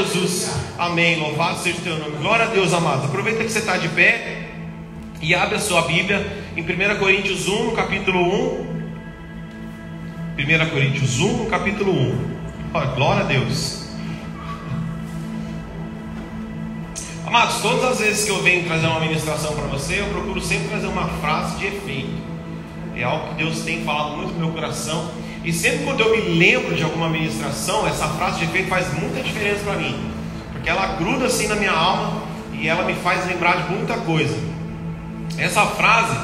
Jesus. Amém. Louvado seja o teu nome. Glória a Deus, amados. Aproveita que você está de pé e abre a sua Bíblia em 1 Coríntios 1, no capítulo 1. 1 Coríntios 1, no capítulo 1. Olha, glória a Deus. Amados, todas as vezes que eu venho trazer uma ministração para você, eu procuro sempre trazer uma frase de efeito. É algo que Deus tem falado muito no meu coração. E sempre quando eu me lembro de alguma ministração, essa frase de efeito faz muita diferença para mim, porque ela gruda assim na minha alma e ela me faz lembrar de muita coisa. Essa frase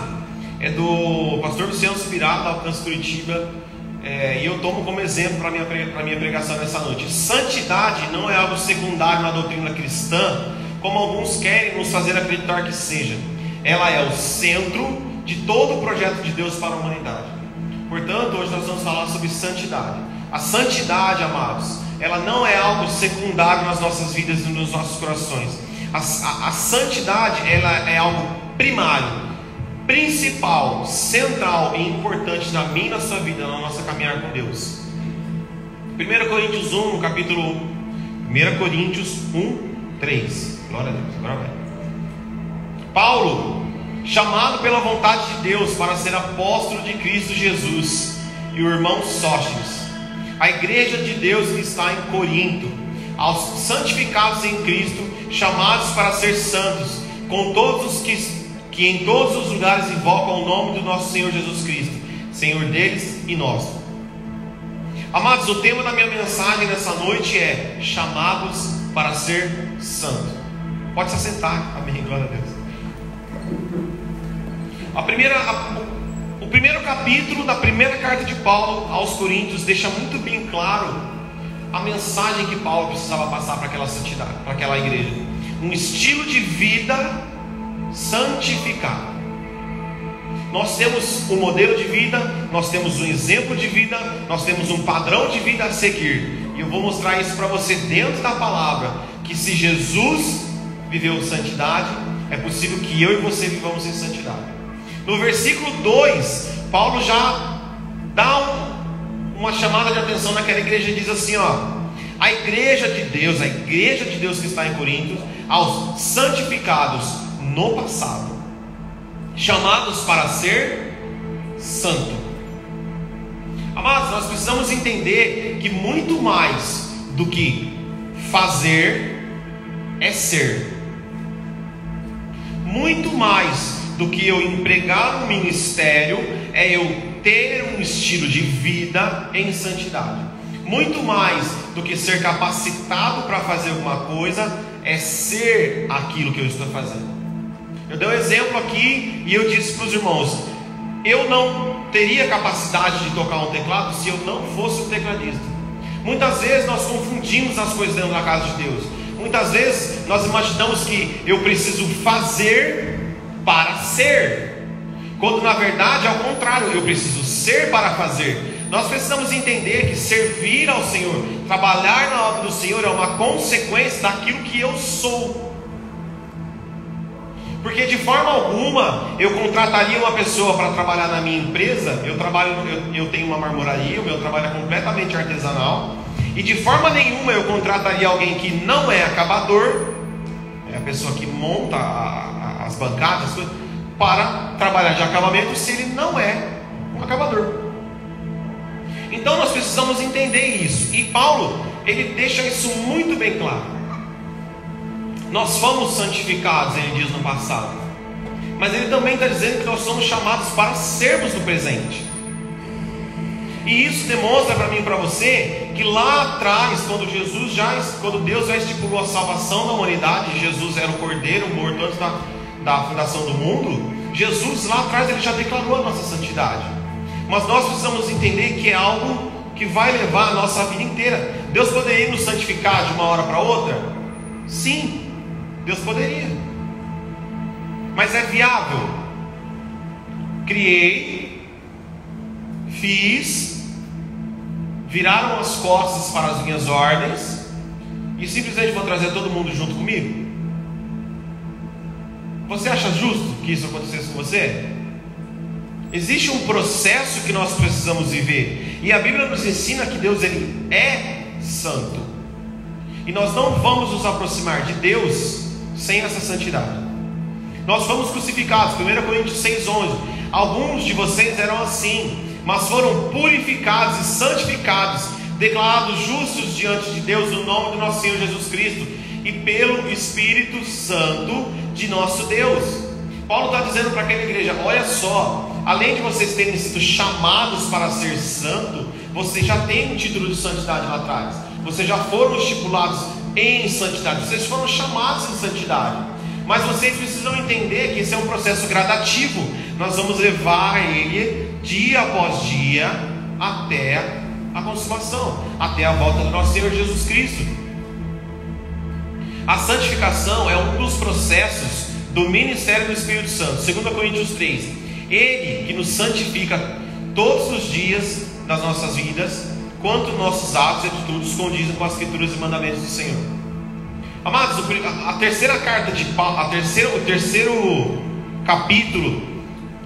é do pastor Luciano Subirá, da Alcance Curitiba, e eu tomo como exemplo para a minha pregação nessa noite. Santidade não é algo secundário na doutrina cristã, como alguns querem nos fazer acreditar que seja. Ela é o centro de todo o projeto de Deus para a humanidade. Portanto, hoje nós vamos falar sobre santidade. A santidade, amados, ela não é algo secundário nas nossas vidas e nos nossos corações. A santidade, ela é algo primário, principal, central e importante na minha e na sua vida, na nossa caminhar com Deus. 1 Coríntios 1, no capítulo 1. 1 Coríntios 1, 3. Glória a Deus. Agora vai. Paulo, chamado pela vontade de Deus para ser apóstolo de Cristo Jesus, e o irmão Sóstenes, a igreja de Deus que está em Corinto, aos santificados em Cristo, chamados para ser santos, com todos os que em todos os lugares invocam o nome do nosso Senhor Jesus Cristo, Senhor deles e nosso. Amados, o tema da minha mensagem nessa noite é chamados para ser santo. Pode se assentar. Amém, glória a Deus. O primeiro capítulo da primeira carta de Paulo aos Coríntios deixa muito bem claro a mensagem que Paulo precisava passar para aquela santidade, para aquela igreja. Um estilo de vida santificado. Nós temos um modelo de vida, nós temos um exemplo de vida, nós temos um padrão de vida a seguir. E eu vou mostrar isso para você dentro da palavra, que se Jesus viveu santidade, é possível que eu e você vivamos em santidade. No versículo 2, Paulo já dá uma chamada de atenção naquela igreja e diz assim, a igreja de Deus que está em Corinto, aos santificados no passado, chamados para ser santo. Amados, nós precisamos entender que muito mais do que fazer é ser. Muito mais do que eu empregar um ministério é eu ter um estilo de vida em santidade. Muito mais do que ser capacitado para fazer alguma coisa é ser aquilo que eu estou fazendo. Eu dei um exemplo aqui e eu disse para os irmãos, eu não teria capacidade de tocar um teclado se eu não fosse um tecladista. Muitas vezes nós confundimos as coisas dentro da casa de Deus. Muitas vezes nós imaginamos que eu preciso fazer para ser, quando na verdade é ao contrário, eu preciso ser para fazer. Nós precisamos entender que servir ao Senhor, trabalhar na obra do Senhor é uma consequência daquilo que eu sou. Porque de forma alguma eu contrataria uma pessoa para trabalhar na minha empresa. Eu tenho uma marmoraria, o meu trabalho é completamente artesanal, e de forma nenhuma eu contrataria alguém que não é acabador, é a pessoa que monta as bancadas, para trabalhar de acabamento, se ele não é um acabador. Então nós precisamos entender isso, e Paulo, ele deixa isso muito bem claro. Nós fomos santificados, ele diz no passado, mas ele também está dizendo que nós somos chamados para sermos no presente. E isso demonstra para mim e para você que lá atrás, quando Deus já estipulou a salvação da humanidade, Jesus era o Cordeiro morto antes da fundação do mundo. Jesus lá atrás ele já declarou a nossa santidade, mas nós precisamos entender que é algo que vai levar a nossa vida inteira. Deus poderia nos santificar de uma hora para outra? Sim, Deus poderia, mas é viável? Criei, fiz, viraram as costas para as minhas ordens e simplesmente vou trazer todo mundo junto comigo? Você acha justo que isso acontecesse com você? Existe um processo que nós precisamos viver, e a Bíblia nos ensina que Deus ele é santo. E nós não vamos nos aproximar de Deus sem essa santidade. Nós fomos crucificados, 1 Coríntios 6,11. Alguns de vocês eram assim, mas foram purificados e santificados, declarados justos diante de Deus no nome do nosso Senhor Jesus Cristo e pelo Espírito Santo de nosso Deus. Paulo está dizendo para aquela igreja: olha só, além de vocês terem sido chamados para ser santo, vocês já têm um título de santidade lá atrás. Vocês já foram estipulados em santidade, vocês foram chamados em santidade. Mas vocês precisam entender que esse é um processo gradativo. Nós vamos levar ele dia após dia até a consumação, até a volta do nosso Senhor Jesus Cristo. A santificação é um dos processos do ministério do Espírito Santo. 2 Coríntios 3. Ele que nos santifica todos os dias das nossas vidas, quanto nossos atos e atitudes condizem com as escrituras e mandamentos do Senhor. Amados, a terceira carta de Paulo, o terceiro capítulo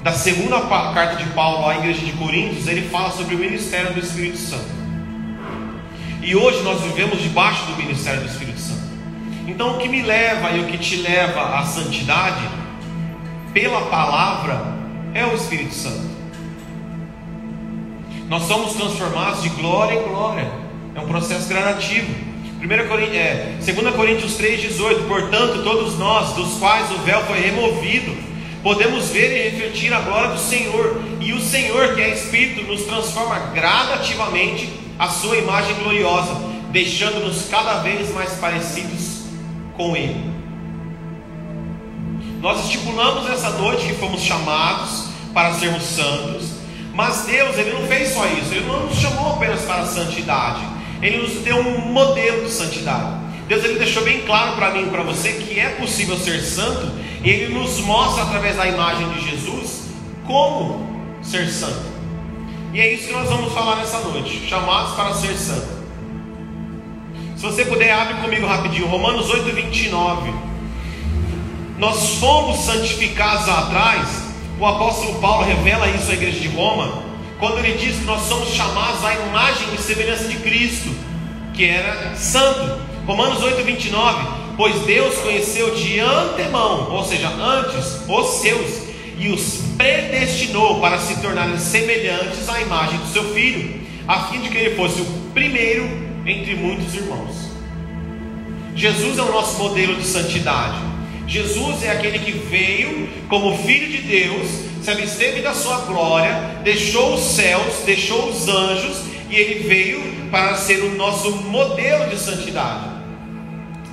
da segunda carta de Paulo à igreja de Coríntios, ele fala sobre o ministério do Espírito Santo. E hoje nós vivemos debaixo do ministério do Espírito Santo. Então o que me leva e o que te leva à santidade, pela palavra, é o Espírito Santo. Nós somos transformados de glória em glória. É um processo gradativo. 2 Coríntios 3,18. Portanto, todos nós, dos quais o véu foi removido, podemos ver e refletir a glória do Senhor. E o Senhor, que é Espírito, nos transforma gradativamente à sua imagem gloriosa, deixando-nos cada vez mais parecidos com Ele. Nós estipulamos essa noite que fomos chamados para sermos santos. Mas Deus, Ele não fez só isso. Ele não nos chamou apenas para a santidade. Ele nos deu um modelo de santidade. Deus, Ele deixou bem claro para mim e para você que é possível ser santo. E Ele nos mostra através da imagem de Jesus como ser santo. E é isso que nós vamos falar nessa noite. Chamados para ser santo. Se você puder, abre comigo rapidinho Romanos 8:29. Nós fomos santificados lá atrás. O apóstolo Paulo revela isso à igreja de Roma, quando ele diz que nós somos chamados à imagem e semelhança de Cristo, que era santo. Romanos 8:29. Pois Deus conheceu de antemão, ou seja, antes, os seus, e os predestinou para se tornarem semelhantes à imagem do seu Filho, a fim de que ele fosse o primeiro entre muitos irmãos. Jesus é o nosso modelo de santidade. Jesus é aquele que veio como Filho de Deus, se absteve da sua glória, deixou os céus, deixou os anjos, e Ele veio para ser o nosso modelo de santidade.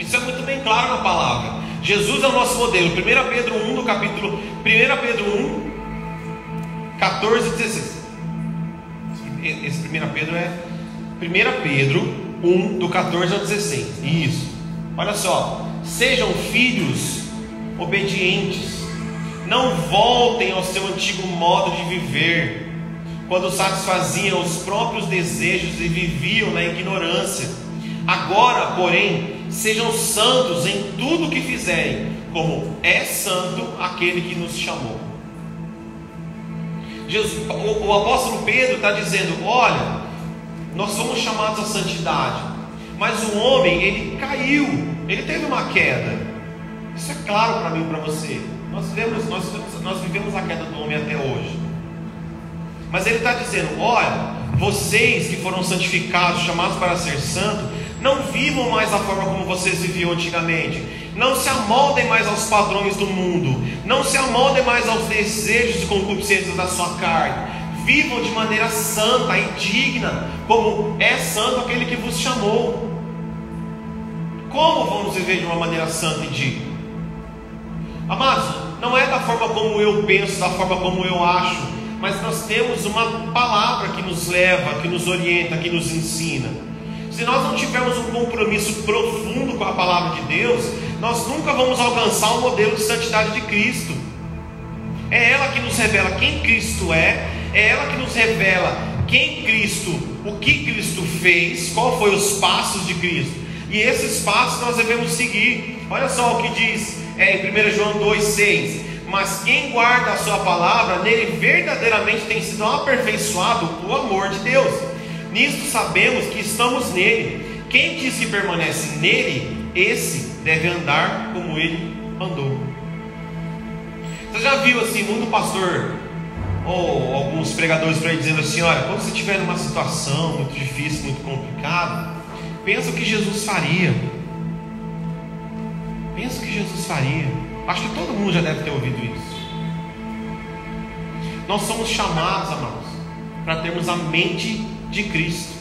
Isso é muito bem claro na palavra. Jesus é o nosso modelo. 1 Pedro 1, do capítulo 1 Pedro 1, 14 e 16. Esse 1 Pedro é 1 Pedro 1, do 14 ao 16. Isso. Olha só. Sejam filhos obedientes, não voltem ao seu antigo modo de viver, quando satisfaziam os próprios desejos e viviam na ignorância. Agora, porém, sejam santos em tudo o que fizerem, como é santo aquele que nos chamou. O apóstolo Pedro está dizendo: olha, nós somos chamados à santidade, mas o homem, ele caiu, ele teve uma queda. Isso é claro para mim e para você. Nós vivemos a queda do homem até hoje. Mas ele está dizendo: olha, vocês que foram santificados, chamados para ser santo, não vivam mais da forma como vocês viviam antigamente. Não se amoldem mais aos padrões do mundo. Não se amoldem mais aos desejos e concupiscências da sua carne. Vivam de maneira santa e digna, como é santo aquele que vos chamou. Como vamos viver de uma maneira santa e digna? Amados, não é da forma como eu penso, da forma como eu acho, mas nós temos uma palavra que nos leva, que nos orienta, que nos ensina. Se nós não tivermos um compromisso profundo com a palavra de Deus, nós nunca vamos alcançar o modelo de santidade de Cristo. É ela que nos revela quem Cristo é ela que nos revela quem Cristo, o que Cristo fez, qual foi os passos de Cristo. E esses passos nós devemos seguir. Olha só o que diz em 1 João 2,6: mas quem guarda a sua palavra, nele verdadeiramente tem sido aperfeiçoado o amor de Deus. Nisto sabemos que estamos nele. quem diz que permanece nele, esse deve andar como ele andou. Você já viu assim, muito pastor ou alguns pregadores por aí dizendo assim: olha, quando você estiver numa situação muito difícil, muito complicada, pensa o que Jesus faria. Pensa o que Jesus faria. Acho que todo mundo já deve ter ouvido isso. Nós somos chamados, amados, para termos a mente de Cristo.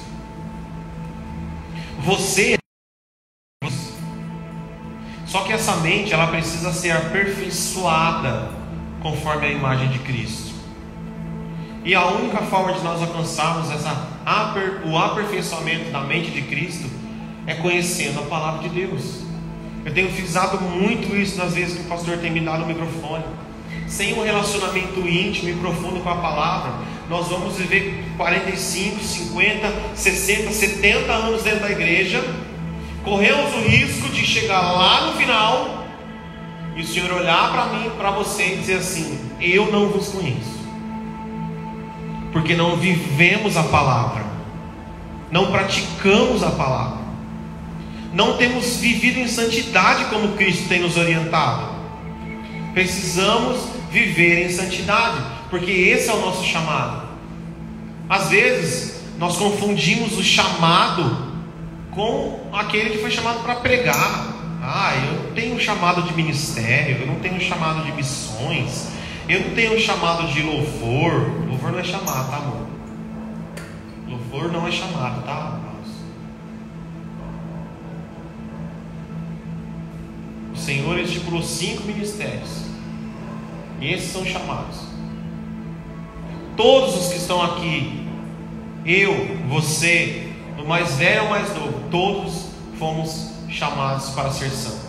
Você. Só que essa mente, ela precisa ser aperfeiçoada conforme a imagem de Cristo. E a única forma de nós alcançarmos o aperfeiçoamento da mente de Cristo é conhecendo a palavra de Deus. Eu tenho frisado muito isso nas vezes que o pastor tem me dado o microfone. Sem um relacionamento íntimo e profundo com a palavra, nós vamos viver 45, 50, 60, 70 anos dentro da igreja. Corremos o risco de chegar lá no final e o Senhor olhar para mim, para você e dizer assim: eu não vos conheço, porque não vivemos a palavra, não praticamos a palavra, não temos vivido em santidade como Cristo tem nos orientado. Precisamos viver em santidade, porque esse é o nosso chamado. Às vezes nós confundimos o chamado com aquele que foi chamado para pregar. Eu não tenho chamado de ministério, eu não tenho chamado de missões, eu não tenho chamado de louvor. Louvor não é chamado, tá, amor? Louvor não é chamado, tá? O Senhor estipulou 5 ministérios, e esses são chamados. Todos os que estão aqui, eu, você, do mais velho ao mais novo, todos fomos chamados para ser santo.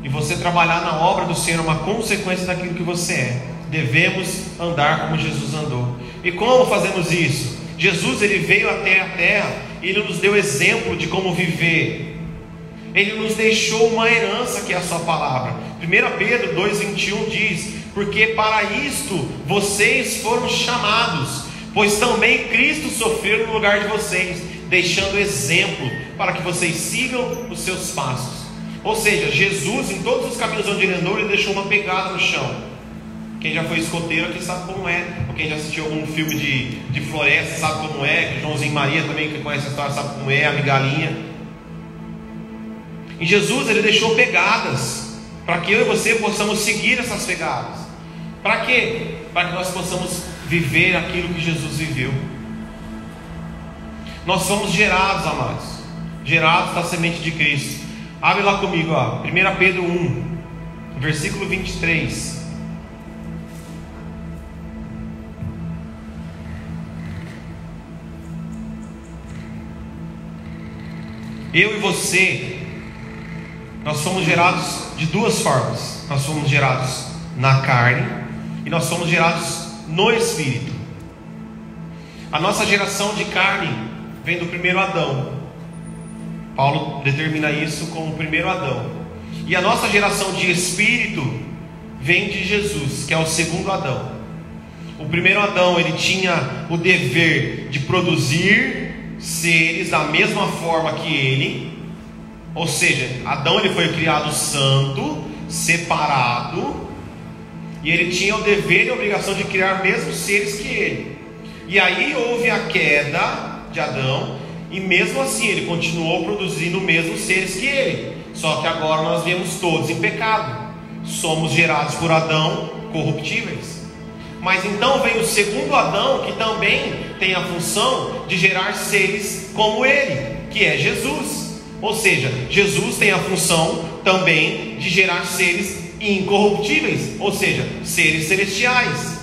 E você trabalhar na obra do Senhor é uma consequência daquilo que você é. Devemos andar como Jesus andou. E como fazemos isso? Jesus, ele veio até a terra e ele nos deu exemplo de como viver. Ele nos deixou uma herança, que é a sua palavra. 1 Pedro 2,21 diz: porque para isto vocês foram chamados, pois também Cristo sofreu no lugar de vocês, deixando exemplo para que vocês sigam os seus passos. Ou seja, Jesus, em todos os caminhos onde ele andou, ele deixou uma pegada no chão. Quem já foi escoteiro aqui sabe como é, ou quem já assistiu algum filme de floresta sabe como é, que Joãozinho e Maria também, que conhece a história, sabe como é, a migalhinha. Em Jesus ele deixou pegadas, para que eu e você possamos seguir essas pegadas. Para quê? Para que nós possamos viver aquilo que Jesus viveu. Nós somos gerados, amados, gerados da semente de Cristo. Abre lá comigo, 1 Pedro 1, versículo 23. Eu e você, nós somos gerados de duas formas. Nós somos gerados na carne e nós somos gerados no Espírito. A nossa geração de carne vem do primeiro Adão. Paulo determina isso como o primeiro Adão. E a nossa geração de Espírito vem de Jesus, que é o segundo Adão. O primeiro Adão, ele tinha o dever de produzir seres da mesma forma que ele. Ou seja, Adão, ele foi criado santo, separado, e ele tinha o dever e a obrigação de criar mesmos seres que ele. E aí houve a queda de Adão, e mesmo assim ele continuou produzindo os mesmos seres que ele. Só que agora nós viemos todos em pecado. Somos gerados por Adão corruptíveis. Mas então vem o segundo Adão, que também tem a função de gerar seres como ele, que é Jesus. Ou seja, Jesus tem a função também de gerar seres incorruptíveis, ou seja, seres celestiais.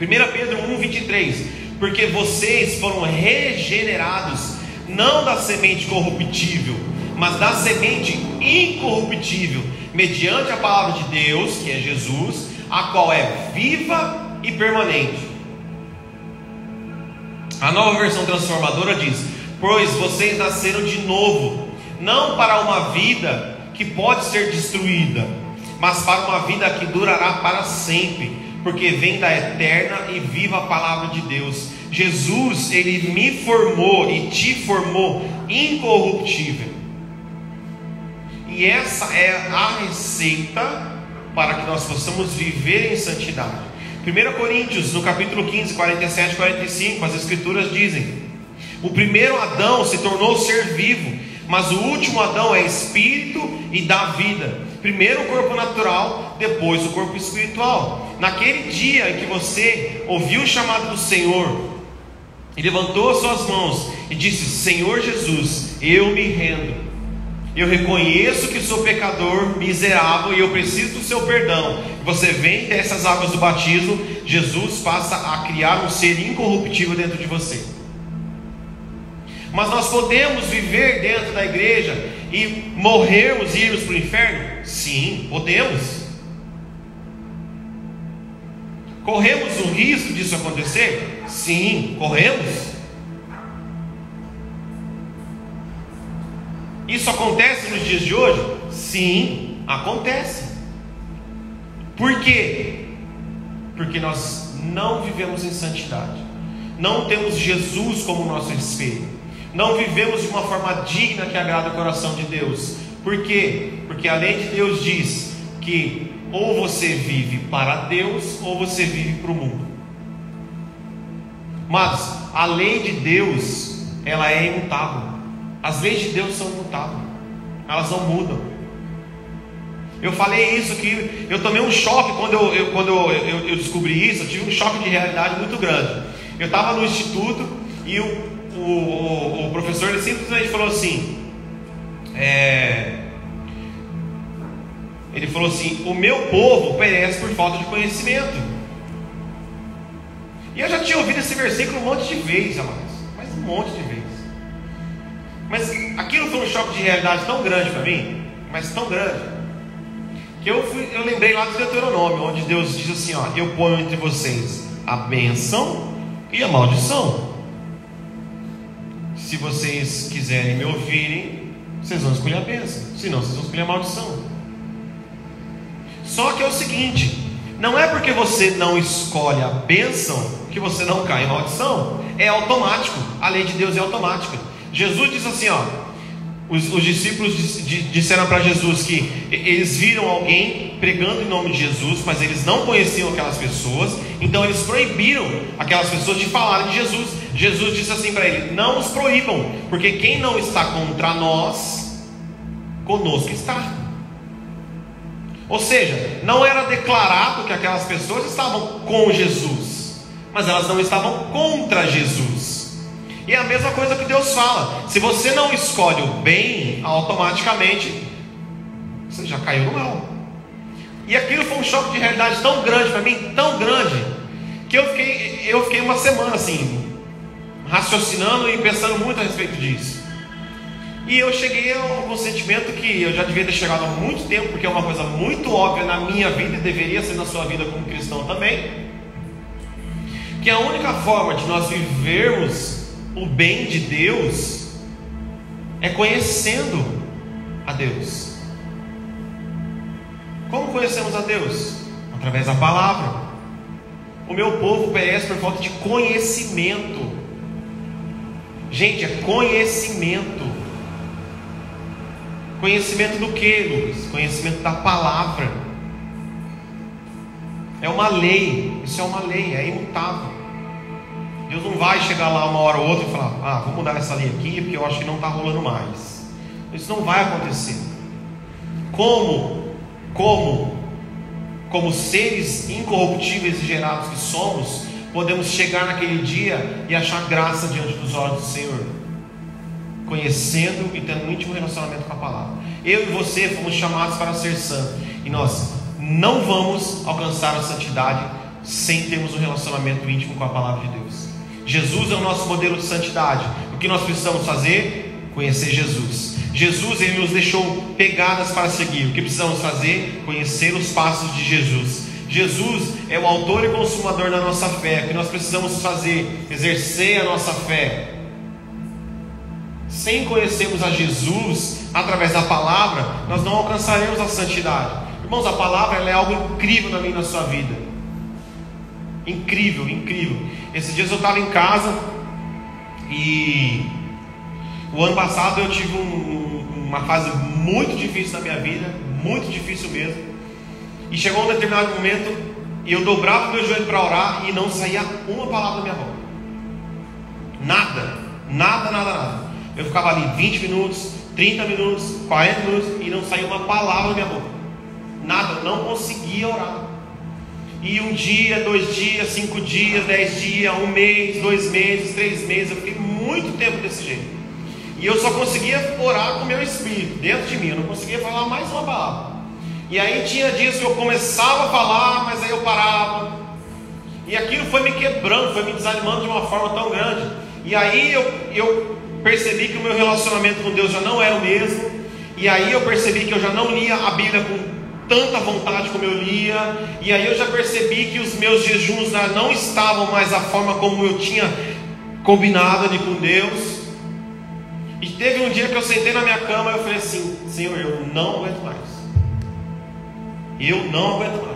1 Pedro 1,23: porque vocês foram regenerados, não da semente corruptível, mas da semente incorruptível, mediante a palavra de Deus, que é Jesus, a qual é viva e permanente. A Nova Versão Transformadora diz: pois vocês nasceram de novo, não para uma vida que pode ser destruída, mas para uma vida que durará para sempre, porque vem da eterna e viva palavra de Deus. Jesus, ele me formou e te formou incorruptível. E essa é a receita para que nós possamos viver em santidade. 1 Coríntios, no capítulo 15, 47 e 45, as escrituras dizem: o primeiro Adão se tornou ser vivo, mas o último Adão é espírito e dá vida. Primeiro o corpo natural, depois o corpo espiritual. Naquele dia em que você ouviu o chamado do Senhor e levantou as suas mãos e disse: Senhor Jesus, eu me rendo, eu reconheço que sou pecador, miserável, e eu preciso do seu perdão. Você vem dessas águas do batismo, Jesus passa a criar um ser incorruptível dentro de você. Mas nós podemos viver dentro da igreja e morrermos e irmos para o inferno? Sim, podemos. Corremos o risco disso acontecer? Sim, corremos. Isso acontece nos dias de hoje? Sim, acontece. Por quê? Porque nós não vivemos em santidade, não temos Jesus como nosso espelho, não vivemos de uma forma digna que agrada o coração de Deus. Por quê? Porque a lei de Deus diz que ou você vive para Deus ou você vive para o mundo. Mas a lei de Deus, ela é imutável. As leis de Deus são imutáveis, elas não mudam. Eu falei isso que eu tomei um choque quando eu descobri isso. Eu tive um choque de realidade muito grande. Eu estava no instituto e o professor, ele simplesmente falou assim, ele falou assim: o meu povo perece por falta de conhecimento. E eu já tinha ouvido esse versículo um monte de vezes, amados, mas um monte de vezes. Mas aquilo foi um choque de realidade tão grande para mim, mas tão grande, que eu lembrei lá do Deuteronômio, onde Deus diz assim: ó, eu ponho entre vocês a bênção e a maldição. Se vocês quiserem me ouvirem, vocês vão escolher a bênção, senão vocês vão escolher a maldição. Só que é o seguinte: não é porque você não escolhe a bênção que você não cai em maldição. É automático, a lei de Deus é automática. Jesus diz assim, ó, os discípulos disseram para Jesus que eles viram alguém pregando em nome de Jesus, mas eles não conheciam aquelas pessoas, então eles proibiram aquelas pessoas de falarem de Jesus. Jesus disse assim para eles: não os proíbam, porque quem não está contra nós, conosco está. Ou seja, não era declarado que aquelas pessoas estavam com Jesus, mas elas não estavam contra Jesus. E é a mesma coisa que Deus fala: se você não escolhe o bem, automaticamente você já caiu no mal. E aquilo foi um choque de realidade tão grande para mim, tão grande, que eu fiquei uma semana assim, raciocinando e pensando muito a respeito disso. E eu cheguei ao sentimento que eu já devia ter chegado há muito tempo, porque é uma coisa muito óbvia na minha vida e deveria ser na sua vida como cristão também, que a única forma de nós vivermos o bem de Deus é conhecendo a Deus. Como conhecemos a Deus? Através da palavra. O meu povo perece por falta de conhecimento. Gente, é conhecimento. Conhecimento do que, Lucas? Conhecimento da palavra. É uma lei. Isso é uma lei, é imutável. Deus não vai chegar lá uma hora ou outra e falar: vou mudar essa lei aqui porque eu acho que não está rolando mais. Isso não vai acontecer. Como seres incorruptíveis e gerados que somos, podemos chegar naquele dia e achar graça diante dos olhos do Senhor? Conhecendo e tendo um íntimo relacionamento com a palavra. Eu e você fomos chamados para ser santos, e nós não vamos alcançar a santidade sem termos um relacionamento íntimo com a palavra de Deus. Jesus é o nosso modelo de santidade. O que nós precisamos fazer? Conhecer Jesus. Jesus, ele nos deixou pegadas para seguir. O que precisamos fazer? Conhecer os passos de Jesus. Jesus é o autor e consumador da nossa fé. O que nós precisamos fazer? Exercer a nossa fé. Sem conhecermos a Jesus através da palavra, nós não alcançaremos a santidade. Irmãos, a palavra, ela é algo incrível na minha e na sua vida. Incrível, incrível. Esses dias eu estava em casa e o ano passado eu tive uma fase muito difícil na minha vida, muito difícil mesmo. E chegou um determinado momento e eu dobrava o meu joelho para orar e não saía uma palavra da minha boca. Nada, nada, nada, nada. Eu ficava ali 20 minutos, 30 minutos, 40 minutos e não saía uma palavra da minha boca. Nada, eu não conseguia orar. E 1 dia, 2 dias, 5 dias, 10 dias, 1 mês, 2 meses, 3 meses. Eu fiquei muito tempo desse jeito. E eu só conseguia orar com o meu espírito dentro de mim. Eu não conseguia falar mais uma palavra. E aí tinha dias que eu começava a falar, mas aí eu parava. E aquilo foi me quebrando, foi me desanimando de uma forma tão grande. E aí eu percebi que o meu relacionamento com Deus já não era o mesmo. E aí eu percebi que eu já não lia a Bíblia com tanta vontade como eu lia. E aí eu já percebi que os meus jejuns não estavam mais da forma como eu tinha combinado ali com Deus. E teve um dia que eu sentei na minha cama e eu falei assim: Senhor, eu não aguento mais. Eu não aguento mais.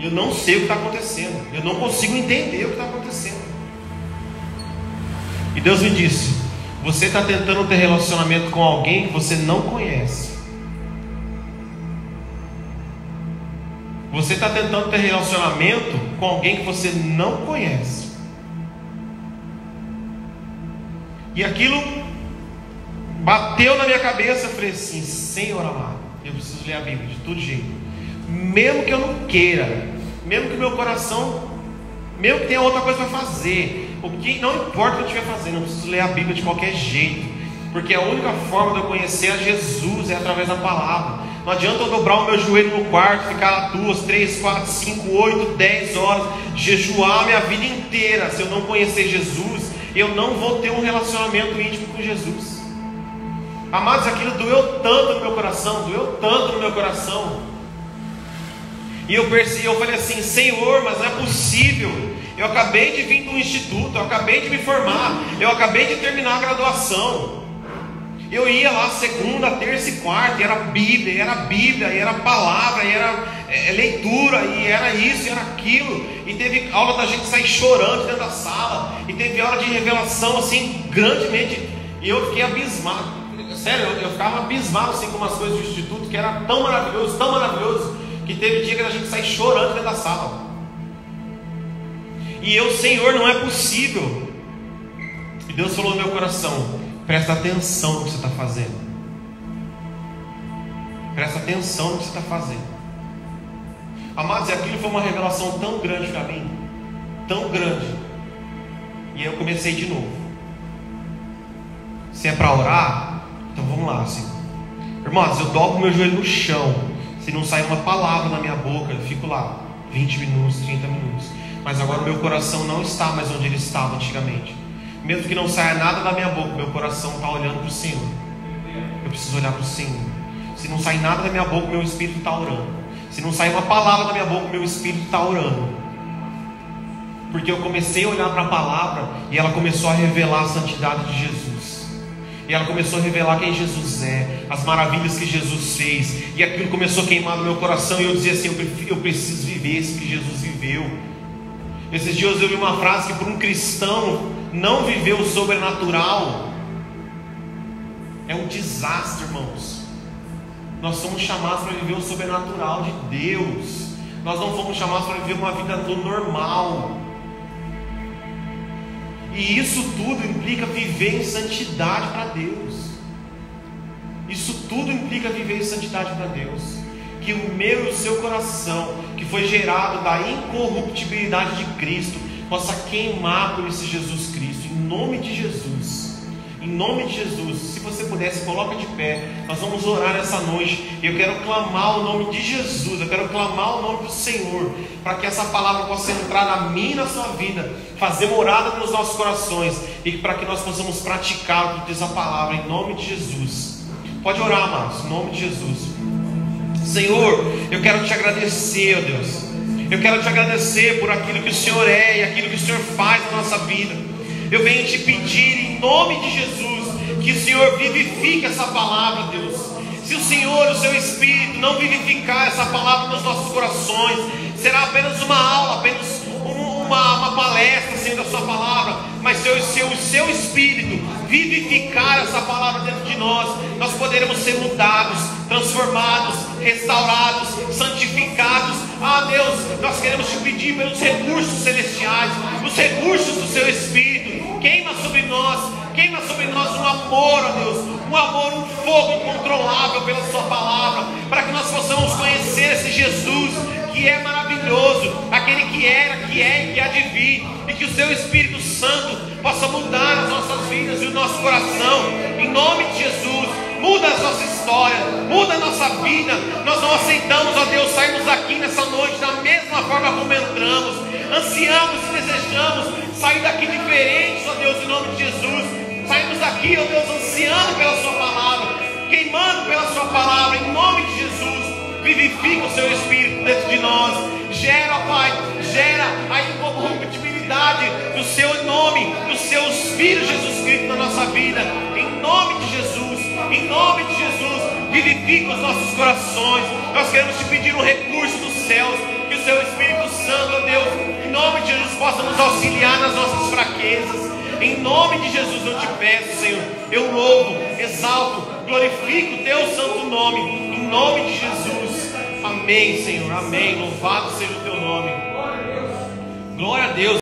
Eu não sei o que está acontecendo. Eu não consigo entender o que está acontecendo. E Deus me disse: você está tentando ter relacionamento com alguém que você não conhece. Você está tentando ter relacionamento com alguém que você não conhece. E aquilo bateu na minha cabeça. Eu falei assim: Senhor amado, eu preciso ler a Bíblia de todo jeito. Mesmo que eu não queira, mesmo que meu coração, mesmo que tenha outra coisa para fazer, o que não importa o que eu estiver fazendo, eu preciso ler a Bíblia de qualquer jeito. Porque a única forma de eu conhecer a Jesus é através da palavra. Não adianta eu dobrar o meu joelho no quarto, ficar lá 2, 3, 4, 5, 8, 10 horas, jejuar a minha vida inteira. Se eu não conhecer Jesus, eu não vou ter um relacionamento íntimo com Jesus. Amados, aquilo doeu tanto no meu coração, doeu tanto no meu coração. E eu falei assim: Senhor, mas não é possível. Eu acabei de vir do instituto, eu acabei de me formar, eu acabei de terminar a graduação. Eu ia lá segunda, terça e quarta, e era Bíblia, e era palavra, e era leitura, e era isso, e era aquilo. E teve aula da gente sair chorando dentro da sala, e teve aula de revelação assim, grandemente. E eu fiquei abismado, sério, eu ficava abismado assim com umas coisas do instituto, que era tão maravilhoso, que teve dia que a gente sair chorando dentro da sala. E eu: Senhor, não é possível. E Deus falou no meu coração: presta atenção no que você está fazendo. Presta atenção no que você está fazendo. Amados, e aquilo foi uma revelação tão grande para mim, tão grande. E aí eu comecei de novo. Se é para orar, então vamos lá, Senhor. Irmãos, eu dobro meu joelho no chão. Se não sair uma palavra na minha boca, eu fico lá 20 minutos, 30 minutos. Mas agora o meu coração não está mais onde ele estava antigamente. Mesmo que não saia nada da minha boca, meu coração está olhando para o Senhor. Eu preciso olhar para o Senhor. Se não sair nada da minha boca, meu espírito está orando. Se não sair uma palavra da minha boca, meu espírito está orando. Porque eu comecei a olhar para a palavra e ela começou a revelar a santidade de Jesus. E ela começou a revelar quem Jesus é, as maravilhas que Jesus fez. E aquilo começou a queimar no meu coração. E eu dizia assim: eu preciso viver isso que Jesus viveu. Esses dias eu vi uma frase que para um cristão não viver o sobrenatural é um desastre, irmãos. Nós somos chamados para viver o sobrenatural de Deus. Nós não fomos chamados para viver uma vida normal. E isso tudo implica viver em santidade para Deus. Isso tudo implica viver em santidade para Deus. Que o meu e o seu coração, que foi gerado da incorruptibilidade de Cristo, possa queimar por esse Jesus Cristo. Em nome de Jesus. Em nome de Jesus. Se você pudesse, coloca de pé. Nós vamos orar nessa noite. Eu quero clamar o nome de Jesus. Eu quero clamar o nome do Senhor, para que essa palavra possa entrar na minha e na sua vida, fazer morada nos nossos corações, e para que nós possamos praticar o que diz a palavra. Em nome de Jesus. Pode orar, amados. Em nome de Jesus. Senhor, eu quero te agradecer, ó Deus. Eu quero te agradecer por aquilo que o Senhor é e aquilo que o Senhor faz na nossa vida. Eu venho te pedir em nome de Jesus que o Senhor vivifique essa palavra, Deus. Se o Senhor, o seu Espírito, não vivificar essa palavra nos nossos corações, será apenas uma aula, apenas uma palestra, Senhor, da sua palavra, mas se o seu Espírito vivificar essa palavra dentro de nós, nós poderemos ser mudados, transformados, restaurados, santificados. Deus, nós queremos te pedir pelos recursos celestiais, os recursos do seu Espírito. Queima sobre nós um amor, ó Deus, um amor, um fogo incontrolável pela sua palavra, para que nós possamos conhecer esse Jesus que é maravilhoso, aquele que era, que é e que há de vir, e que o seu Espírito Santo possa mudar as nossas vidas e o nosso coração, em nome de Jesus. Muda a nossa história, muda a nossa vida. Nós não aceitamos, ó Deus, sairmos daqui nessa noite da mesma forma como entramos. Ansiamos e desejamos sair daqui diferentes, ó Deus, em nome de Jesus. Saímos daqui, ó Deus, ansiando pela sua palavra, queimando pela sua palavra, em nome de Jesus. Vivifica o seu Espírito dentro de nós. Gera, Pai, gera a incorruptibilidade do seu nome, dos seus filhos Jesus Cristo na nossa vida, em nome de Jesus, em nome de Jesus. Vivifica os nossos corações. Nós queremos te pedir um recurso dos céus, que o seu Espírito Santo, ó Deus, em nome de Jesus, possa nos auxiliar nas nossas fraquezas. Em nome de Jesus eu te peço, Senhor, eu louvo, exalto, glorifico o teu santo nome, em nome de Jesus. Amém, Senhor, amém. Louvado seja o teu nome. Glória a Deus.